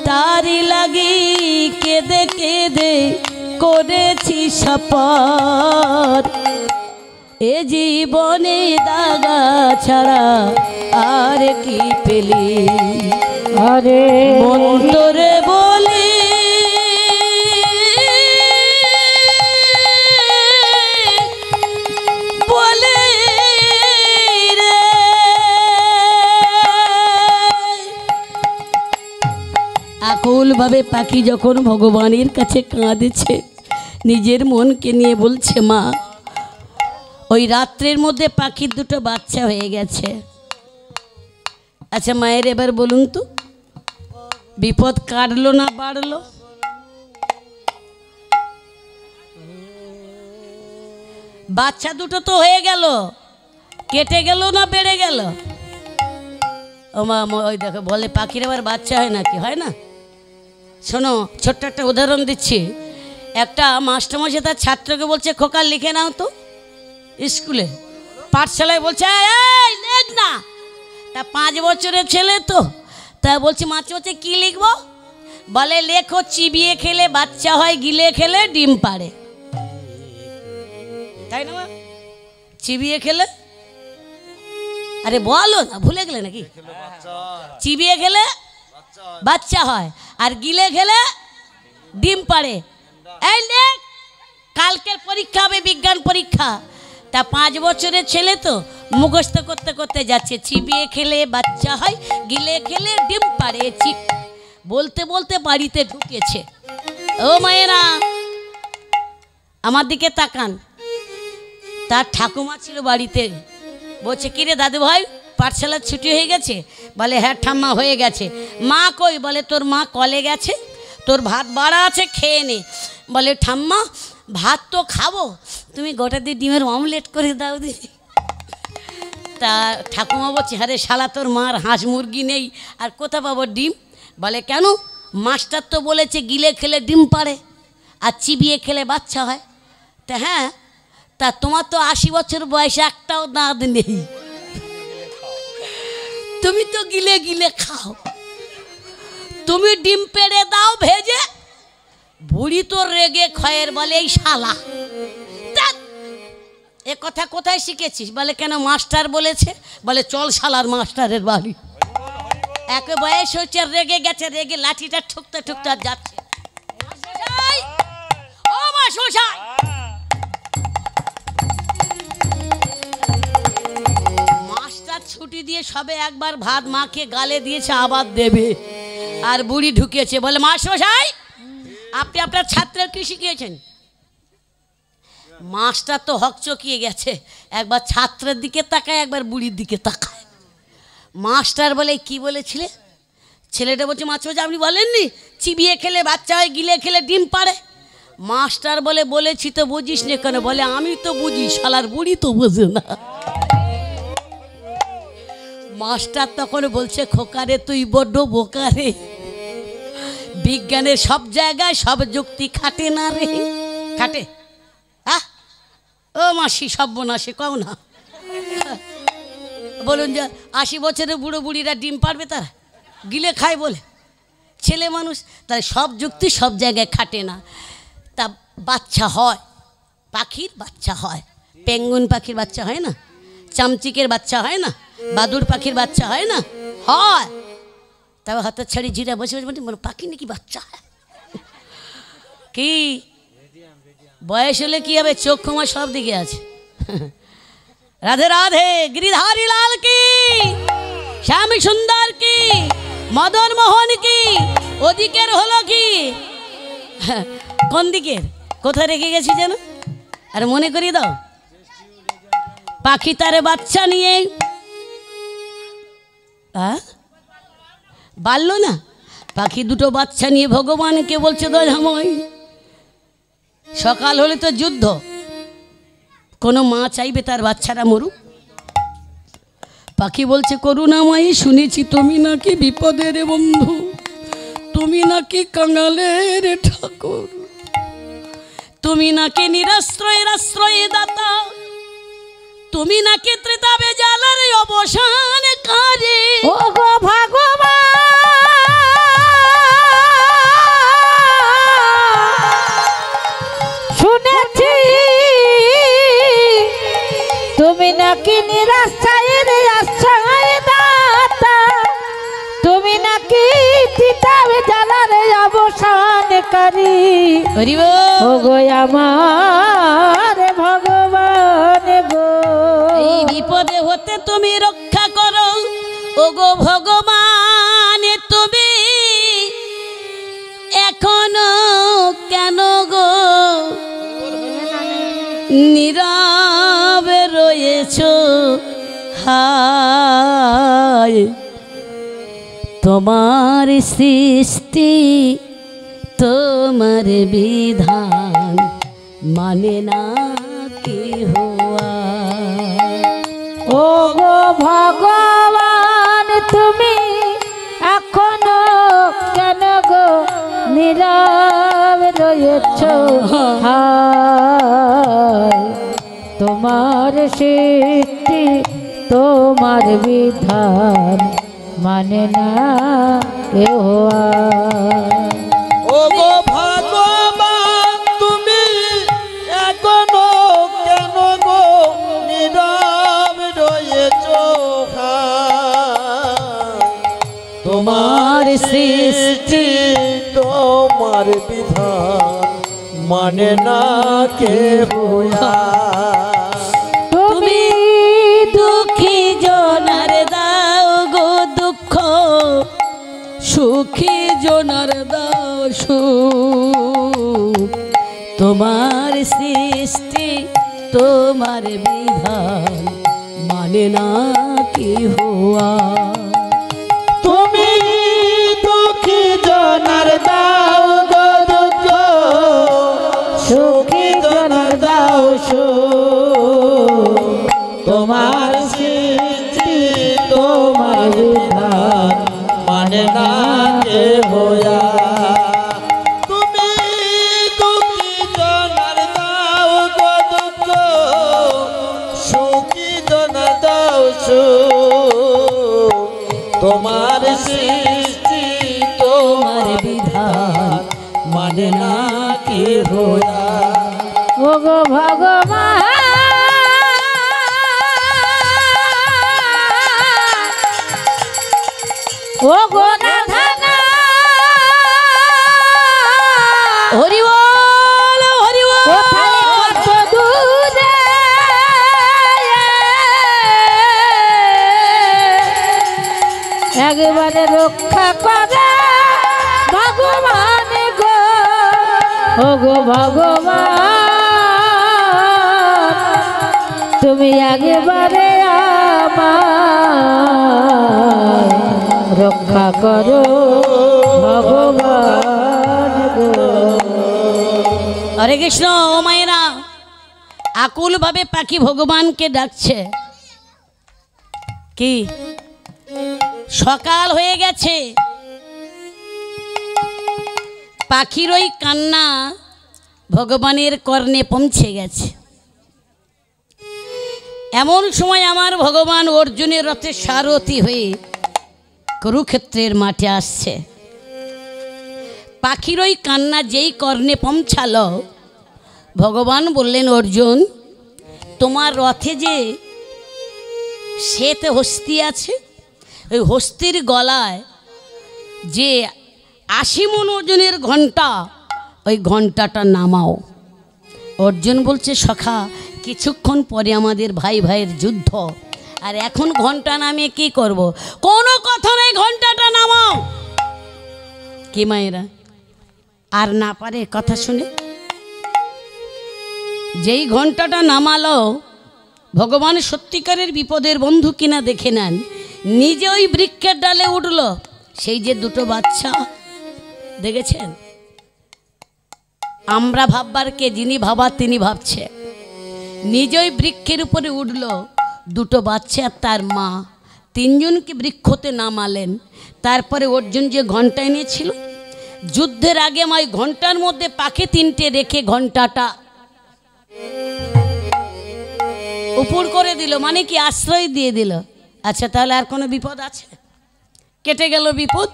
তারি লাগি কেঁদে কেঁদে করেছিস সপর এ জীবনে দাগা ছাড়া আর কি পেলি আরে মন তোরে বলি বলে রে আকুল ভাবে পাখি যখন ভগবানের কাছে কাঁদেছে নিজের মনকে নিয়ে বলছে মা ওই রাত্রের মধ্যে পাখির দুটো বাচ্চা হয়ে গেছে আচ্ছা মায়ের এবার বলুন তো বিপদ কাটলো না বাড়লো বাচ্চা দুটো তো হয়ে গেল কেটে গেল না বেড়ে গেল ও মা ওই দেখো বলে পাখির আবার বাচ্চা হয় নাকি হয় না শোনো ছোট্ট একটা উদাহরণ দিচ্ছি একটা মাস্টারমশাই তার ছাত্রকে বলছে খোকা লিখে নাও তো স্কুলে পাঠশালায় বলছে এই লেখ না তা 5 বছরের ছেলে তো তা বলছি মাঝে কি লিখবো বলে লেখো চিবিয়ে খেলে বাচ্চা হয় গিলে খেলে ডিম পাড়ে তাই না চিবিয়ে খেলে আরে বলো না ভুলে গেলে নাকি চিবিয়ে খেলে বাচ্চা হয় আর গিলে খেলে ডিম পাড়ে এই লেখ কালকের পরীক্ষা হবে বিজ্ঞান পরীক্ষা তা 5 বছরের ছেলে তো মুখস্থ করতে করতে যাচ্ছে চিবিয়ে খেলে বাচ্চা হয় গিলে খেলে ডিম পাড়ে বলতে বলতে বাড়িতে ঢুকেছে ও মায়েরা আমার দিকে তাকান তার ঠাকুমা ছিল বাড়িতে বলছে কিরে দাদু ভাই পাঠশালার ছুটি হয়ে গেছে বলে হ্যাঁ ঠাম্মা হয়ে গেছে মা কই বলে তোর মা কলে গেছে তোর ভাত বাড়া আছে খেয়ে নে বলে ঠাম্মা ভাত তো খাবো তুমি গোটা দিয়ে ডিমের অমলেট করে দাও দিদি তা ঠাকুমা বলছে আরে শালা তোর মার হাঁস মুরগি নেই আর কোথা পাবো ডিম বলে কেন মাস্টার তো বলেছে গিলে খেলে ডিম পাড়ে আর চিবিয়ে খেলে বাচ্চা হয় তা হ্যাঁ তা তোমার তো 80 বছর বয়সে একটাও দাঁত নেই তুমি তো গিলে গিলে খাও, তুমি ডিম পেড়ে দাও ভেজে। বুড়ি তো রেগে খয়ের বলে এই শালা, এ কথা কোথায় শিখেছিস? বলে কেন মাস্টার বলেছে। বলে চল শালার মাস্টারের বাড়ি। একে বয়স হচ্ছে, রেগে গেছে, রেগে লাঠিটা ঠুকতে ঠুকতে আর যাচ্ছে। ও মাস্টার, মাস্টার ছুটি দিয়ে সবে একবার ভাত মাকে গালে দিয়েছে, আবার দেবে। আর বুড়ি ঢুকেছে, বলে মাস্টার আপনি আপনার ছাত্রের কি শিখিয়েছেন? মাস্টার তো হকচকিয়ে গেছে, একবার ছাত্রের দিকে তাকায়, একবার বুড়ির দিকে তাকায়। মাস্টার বলে কি বলেছিলে? ছেলেটা বলছে মাস্টার আপনি বলেননি চিবিয়ে খেলে বাচ্চা হয়, গিলে খেলে ডিম পাড়ে। মাস্টার বলে বলেছি তো বুঝিস না কেন? বলে আমি তো বুঝি, শালার বুড়ি তো বোঝে না। মাস্টার তখন বলছে খোকারে তুই বড্ড বোকারে, বিজ্ঞানের সব জায়গায় সব যুক্তি খাটে না রে। খাটে? হ্যাঁ ও মাসি সর্বনাশে কও না। বলুন যে 80 বছরের বুড়ো বুড়িরা ডিম পারবে? তারা গিলে খায় বলে ছেলে মানুষ, তাই সব যুক্তি সব জায়গায় খাটে না। তা বাচ্চা হয়, পাখির বাচ্চা হয়, পেঙ্গুইন পাখির বাচ্চা হয় না, চামচিকের বাচ্চা হয় না, বাদুড় পাখির বাচ্চা হয় না? হয়। তবে হাতের ছাড়ি জিরা বসে বসে বলে পাখি নাকি বাচ্চা হয়? কি বয়স হলে কি হবে? চোখ ক্ষমা সব দিকে আছে। রাধে রাধে, গিরিধারী লাল কি, শ্যাম সুন্দর কি, মদন মোহন কি। ওদিকের হলো কি? কোন দিকের? কোথায় রেখে গেছি যেন? আর মনে করিয়ে দাও। পাখি তারে বাচ্চা নিয়ে বাড়ল না, পাখি দুটো বাচ্চা নিয়ে ভগবানকে বলছে দয়াময় সকাল হলে তো যুদ্ধ, কোনো মা চাইবে তার বাচ্চারা মরুক? পাখি বলছে করুণাময়ী শুনেছি তুমি নাকি বিপদের বন্ধু, তুমি নাকি কাঙালের ঠাকুর, তুমি নাকি নিরাশ্রয়ের আশ্রয় দাতা, তুমি নাকি ত্রিতাবে জ্বালার অবসান কারে। ও গো ভগবান শুনেছি তুমি নাকি নিরাশ্রয়ের আশ্রয় দাতা, তুমি নাকি ত্রিতাবে জ্বালার অবসানকারী। ও গো আমার ভগবান গো, এই বিপদে হতে তুমি রক্ষা করো। ও গো ভগবান তুমি এখনো কেন গো নীরবে রয়েছো? হায় তোমার সৃষ্টি তোমার বিধান মানে না কি হওয়া। ও গো ভগবান তুমি এখনো কেন গো নীরব রয়েছ? হায় তোমার সৃষ্টি তোমার বিধান মানে না কেউ। ও গো ভগবান তুমি এখনো কেন গো নীরব রয়েছো? তোমার সৃষ্টি তোমার বিধান মানে না কেহ। তুমি দুঃখী জনার দাও গো দুঃখ, সুখী জনার দাও সুখ, তোমার সৃষ্টি তোমার বিধান মানে না কি হওয়া। তুমি দুঃখী জনার দাও গো দুঃখ, সুখী জনার দাও সুখ, তোমার সৃষ্টি তোমার বিধান মানে না কে হইয়া। তুমি দুঃখী জনার দাও গো দুঃখ, সুখী জনার দাও সুখ, মানে না কে ভোলা। ও গো ভগবান ও গো নাথানা হরি বল হরি বল। কোথায় কত দূরে একবারে রক্ষা করে ভগবান গো। ও গো ভগবান তুমি একবারে আমার রক্ষা করো ভগবান গো। হরে কৃষ্ণ। ও মায়েরা, আকুল ভাবে পাখি ভগবানকে ডাকছে। কি সকাল হয়ে গেছে, পাখির ওই কান্না ভগবানের কর্ণে পৌঁছে গেছে। এমন সময় আমার ভগবান অর্জুনের রথে সারথি হয়ে কুরুক্ষেত্রের মাঠে আসছে। পাখির ওই কান্না যেই কর্ণে পৌঁছালো, ভগবান বললেন, অর্জুন তোমার রথে যে শ্বেত হস্তি আছে, ওই হস্তির গলায় যে 80 মণ ওজনের ঘণ্টা, ওই ঘণ্টাটা নামাও। অর্জুন বলছে, সখা কিছুক্ষণ পরে আমাদের ভাই ভাইয়ের যুদ্ধ, আর এখন ঘণ্টা নামিয়ে কি করব? কোনো কথা নেই, ঘণ্টাটা নামাও। কি মায়েরা, আর না পারে কথা শুনে যেই ঘণ্টাটা নামালো, ভগবান সত্যিকারের বিপদের বন্ধু কিনা দেখে নেন, নিজে ওই বৃক্ষের ডালে উঠল। সেই যে দুটো বাচ্চা দেখেছেন, আমরা ভাববার কে, যিনি ভাবার তিনি ভাবছে। নিজে ওই বৃক্ষের উপরে উঠল, দুটো বাচ্চা আর তার মা, তিনজনকে বৃক্ষতে নামালেন। তারপরে অর্জুন যে ঘণ্টা এনেছিল, যুদ্ধের আগে ওই ঘণ্টার মধ্যে পাখি 3টে রেখে ঘণ্টাটা উপর করে দিল, মানে কি আশ্রয় দিয়ে দিল। আচ্ছা, তাহলে আর কোনো বিপদ আছে? কেটে গেল বিপদ।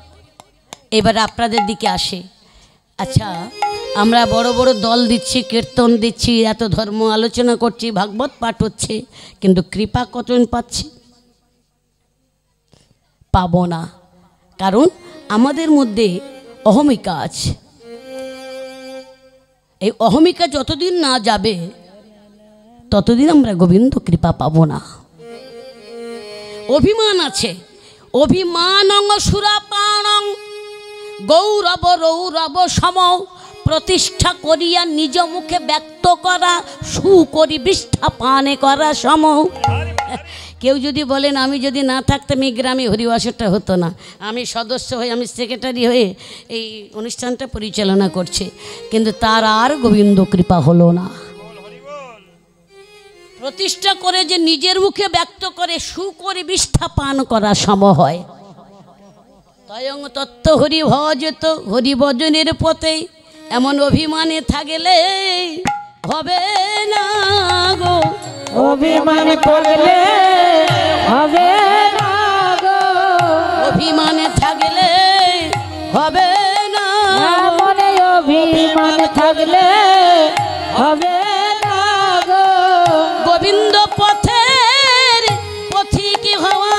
এবার আপনাদের দিকে আসে। আচ্ছা, আমরা বড় বড় দল দিচ্ছি, কীর্তন দিচ্ছি, এত ধর্ম আলোচনা করছি, ভাগবত পাঠ হচ্ছে, কিন্তু কৃপা কতজন পাচ্ছি? পাবো না। কারণ আমাদের মধ্যে অহমিকা আছে। এই অহমিকা যতদিন না যাবে, ততদিন আমরা গোবিন্দ কৃপা পাবো না। অভিমান আছে, অভিমানং সুরাপানং গৌরব রৌরব সম, প্রতিষ্ঠা করিয়া নিজ মুখে ব্যক্ত করা, সুকরি বিষ্ঠা পানে করা সম। কেউ যদি বলেন আমি যদি না থাকতাম এই গ্রামে হরিবাসরটা হতো না, আমি সদস্য হয়ে, আমি সেক্রেটারি হয়ে এই অনুষ্ঠানটা পরিচালনা করছি, কিন্তু তার আর গোবিন্দ কৃপা হলো না। প্রতিষ্ঠা করে যে নিজের মুখে ব্যক্ত করে, সুকরি বিষ্ঠা পান করা সম হয়। তয়ং তত্ত্ব হরি ভজত, হরি ভজনের পথে এমন অভিমানে থাকলে হবে না গো। অভিমান করলে হবে না গো। অভিমানে থাকলে হবে না, মনে অভিমান থাকলে হবে না গো। গোবিন্দ পথের পথিক হওয়া,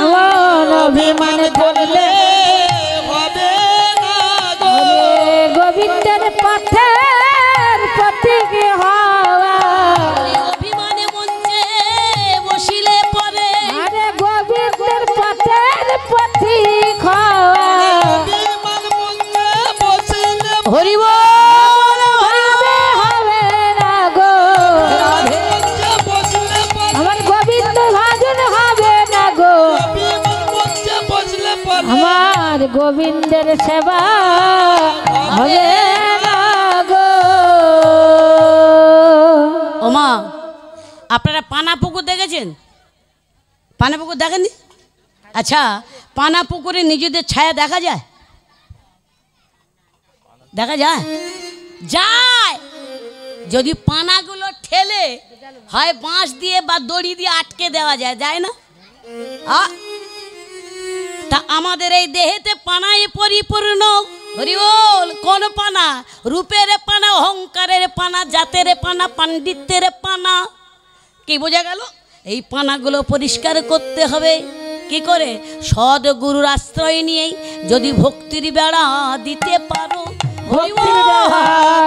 আমার অভিমান করলে হবে না গো। গোবিন্দের পথের পথিক হওয়া। অভিমানে মঞ্চে বসিলে পরে, আরে গোবিন্দের পথের পথিক হওয়া। বিমান মঞ্চে বসিলে হরি বল হরি হবে হবে না গো। মঞ্চে বসলে আমার গোবিন্দ ভজন হবে না গো। বিমান মঞ্চে বসলে পরে আমার গোবিন্দের সেবা হবে না গো। ওমা, আপনারা পানা পুকুর দেখেছেন? পানা পুকুর দেখেননি? আচ্ছা, পানা পুকুরে নিজেদের ছায়া দেখা যায়? দেখা যায়? যায়। যদি পানাগুলো ঠেলে হয় বাঁশ দিয়ে বা দড়ি দিয়ে আটকে দেওয়া যায়, যায় না? তা আমাদের এই দেহেতে পানায় পরিপূর্ণ, হরি বল। কোন পানা? রূপের পানা, অহংকারের পানা, জাতের পানা, পাণ্ডিত্যের পানা। কি বোঝা গেল? এই পানাগুলো পরিষ্কার করতে হবে। কি করে? সদ্গুরুর আশ্রয় নিয়েই যদি ভক্তির বেড়া দিতে পারো, হরি বল। ভক্তির বেড়া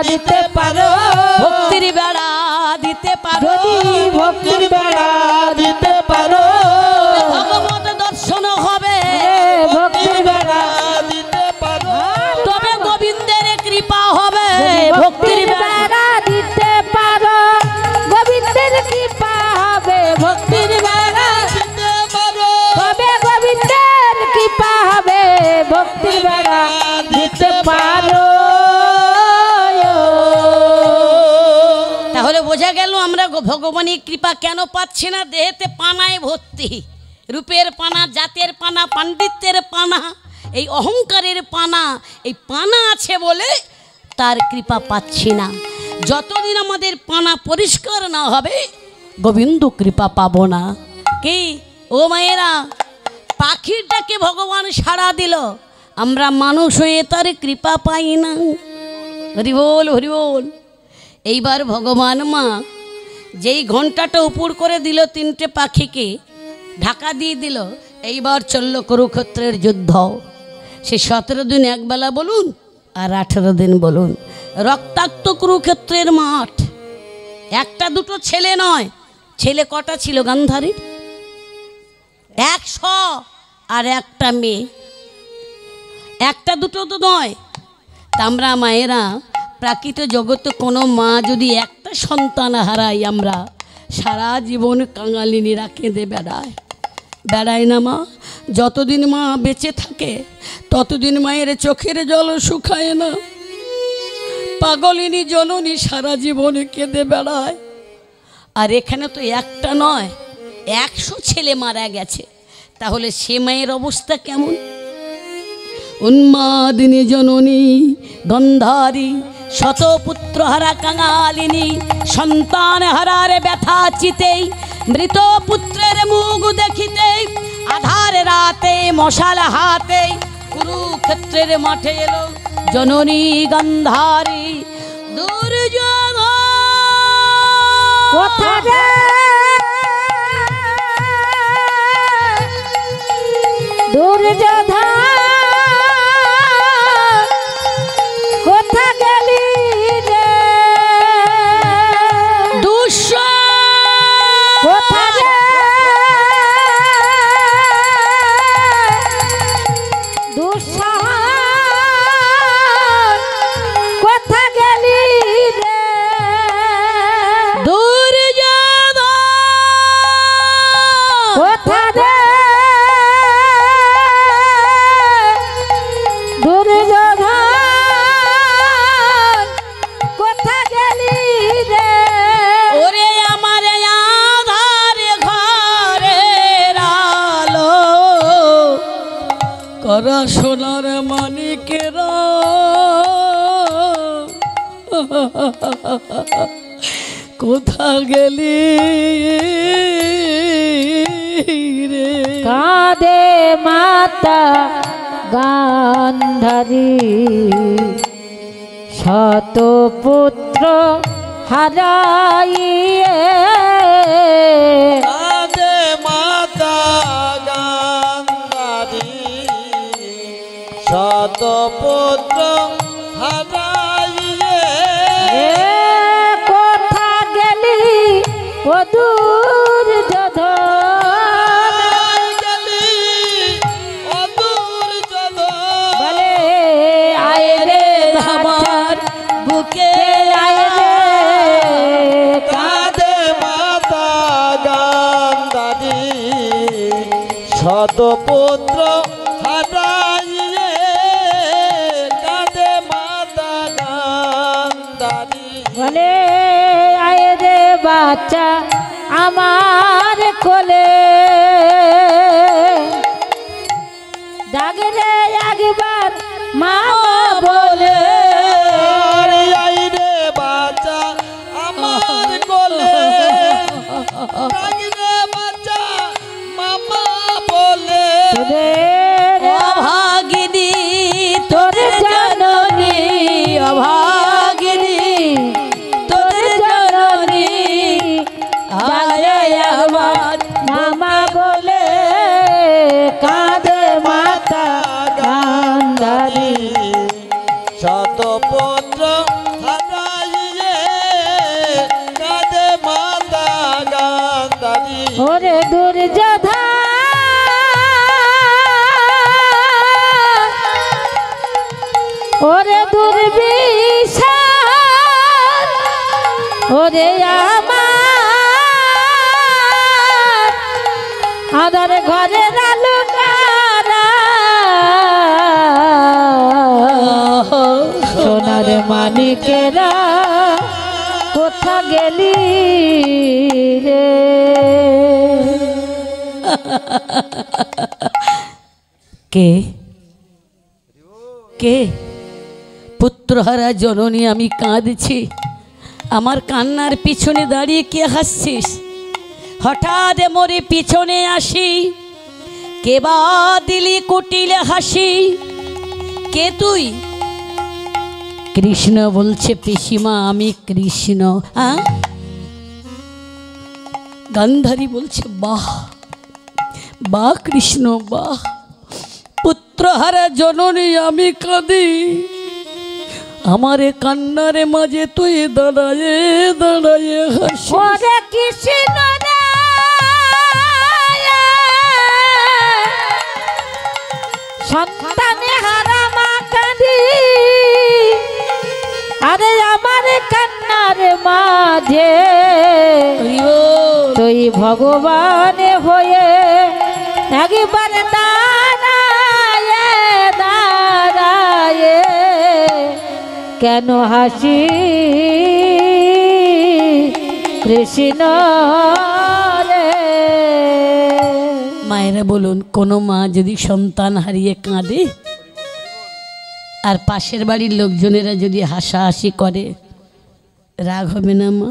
দিতে পারো, ভক্তির বেড়া দিতে পারো, যদি ভক্তির বেড়া দিতে পারো, ভগবত দর্শন হবে। ভক্তির বেড়া দিতে পারো, তবে গোবিন্দের কৃপা হবে। ভক্তির বেড়া দিতে পারো, গোবিন্দের কৃপা হবে। ভক্তির বেড়া দিতে পারো, তবে গোবিন্দের কৃপা হবে। ভক্তির বেড়া দিতে পারো। তাহলে বোঝা গেল আমরা ভগবানের কৃপা কেন পাচ্ছি না। দেহেতে পানায় ভর্তি, রূপের পানা, জাতের পানা, পাণ্ডিত্যের পানা, এই অহংকারের পানা, এই পানা আছে বলে তার কৃপা পাচ্ছি না। যতদিন আমাদের পানা পরিষ্কার না হবে গোবিন্দ কৃপা পাবো না। কি ও মায়েরা, পাখির ডাকে ভগবান সাড়া দিল, আমরা মানুষ হয়ে তার কৃপা পাই না। হরি বল, হরি বল। এইবার ভগবান মা যেই ঘন্টাটা উপর করে দিল, তিনটে পাখিকে ঢাকা দিয়ে দিল। এইবার চলল কুরুক্ষেত্রের যুদ্ধ। সে 17 দিন একবেলা বলুন আর 18 দিন বলুন, রক্তাক্ত কুরুক্ষেত্রের মাঠ। একটা দুটো ছেলে নয়, ছেলে কটা ছিল গান্ধারীর? 100 আর একটা মেয়ে। একটা দুটো তো নয়। তা আমরা মায়েরা প্রাকৃত জগতে কোনো মা যদি একটা সন্তান হারাই, আমরা সারা জীবন কাঙালিনীরা কেঁদে বেড়ায় না মা? যতদিন মা বেঁচে থাকে ততদিন মায়ের চোখের জল শুকায় না। পাগলিনী জননী সারা জীবন কেঁদে বেড়ায়। আর এখানে তো একটা নয়, 100 ছেলে মারা গেছে। তাহলে সে মায়ের অবস্থা কেমন? উন্মাদিনী জননী গন্ধারী, শতপুত্র হারা কাঙালিনী, সন্তান হারার ব্যথা চিতেই, মৃত পুত্রের মুখ দেখিতেই, আধার রাতে মশাল হাতে কুরুক্ষেত্রের মাঠে এলো জননী গন্ধারী। দুর্যোধন কোথায় দুর্যোধন কোথা গেলি রে? কোথা রে? দুঃসাহস কোথা গেলি রে? দুর্যোধন কোথা রে? দুর্যোধন কোথা গেলি রে? ওরে আমার আধার ঘরের আলো, করা সোনার মানিকের কোথা গেলি রে? কাঁদে মাতা গান্ধারী, শত পুত্র হারাইয়ে। কাঁদে মাতা গান্ধারী, শত পুত্র হারাইয়ে। এ কোথা গেলি ও দুর্যোধন? গেলি অদূর চল, বলে আয় রে আমার বুকে আয় রে। কাঁদে মাতা গান্ধারী, শত পুত্র হারাইয়ে। কাঁদে মাতা গান্ধারী, বলে আয় রে বাচ্চা আমার কোলে, ডাকে রে একবার মা বলে। আরে আই রে বাচ্চা আমার কোলে, ডাকরে বাচ্চা মামা বলে। তোদের অভাগিনী তোর যেন পুত্র হারাইয়ে কাঁদে মাতা গান্ধারী। ওরে দুর্যোধন ওরে দুর্বিষাদ ওরে আমার আদার ঘরে রালুকারা সোনার মানিকেরা কোথা গেলি রে। কে কে? পুত্রহারা জননী, আমি কাঁদছি। আমার কান্নার পিছনে দাঁড়িয়ে কে হাসছিস? হঠাৎ মোরে পিছনে আসি, কে বা দিলি কুটিলে হাসি? কে তুই? কৃষ্ণ বলছে পিসিমা আমি কৃষ্ণ। হ্যাঁ? গান্ধারী বলছে বাহ বাহ কৃষ্ণ বাহ। পুত্রহারা জননী আমি কাঁদি, আমারে কান্নারে মাঝে তুই দাঁড়ায়ে দাঁড়ায়ে হাসি। ওরে কৃষ্ণ সন্তানে হারা মা কাঁদি, আরে আমার কান্নার মাঝে তুই ভগবান হয়ে একবার দাঁড়ায়ে দাঁড়ায়ে কেন হাসি কৃষ্ণ রে। মায়েরা বলুন, কোনো মা যদি সন্তান হারিয়ে কাঁদে আর পাশের বাড়ির লোকজনেরা যদি হাসাহাসি করে, রাগ হবে না মা?